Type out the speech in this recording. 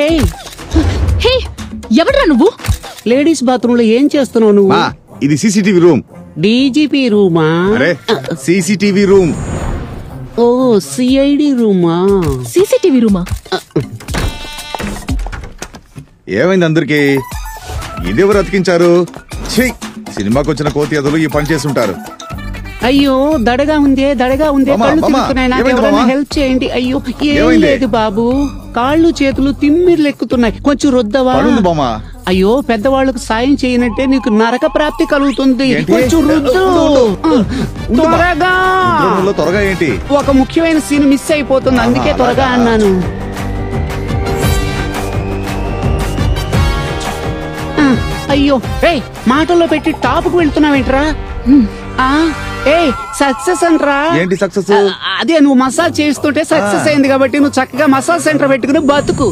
ఏయ్ హే, ఎవడ్రా నువ్వు? లేడీస్ బాత్రూమ్ లో ఏం చేస్తున్నావు నువ్వు? ఇది సీసీటీవీ రూమ్. డీజీపీ రూమా? అరే సీసీటీవీ రూమ్. ఓ సిఐడి రూమా? సీసీటీవీ రూమా? ఏమైంది అందరికి? ఇదెవరు అతికించారు? సినిమాకి వచ్చిన కోతి అదలు ఈ పని చేస్తుంటారు. అయ్యో దడగా ఉందే కళ్ళు తిరుగుతున్నాయి, నాకు ఎవరైనా హెల్ప్ చేయండి. అయ్యో ఏం లేదు బాబు, కాళ్ళు చేతులు తిమ్మిర్లు ఎక్కుతున్నాయి, కొంచెం రుద్దవా? అయ్యో పెద్దవాళ్ళకు సాయం చేయనట్టే నీకు నరక ప్రాప్తి కలుగుతుంది, కొంచెం రుద్దు త్వరగా. త్వరగా ఏంటి? ఒక ముఖ్యమైన సీన్ మిస్ అయిపోతుంది, అందుకే త్వరగా అన్నాను. అయ్యో ఏయ్, మాటల్లో పెట్టి టాప్కు వెళ్తున్నావేంట్రా? సక్సెస్ అంట్రా. ఏంటి సక్సెస్? అదే నువ్వు మసాజ్ చేస్తుంటే సక్సెస్ అయింది కాబట్టి నువ్వు చక్కగా మసాజ్ సెంటర్ పెట్టుకుని బతుకు.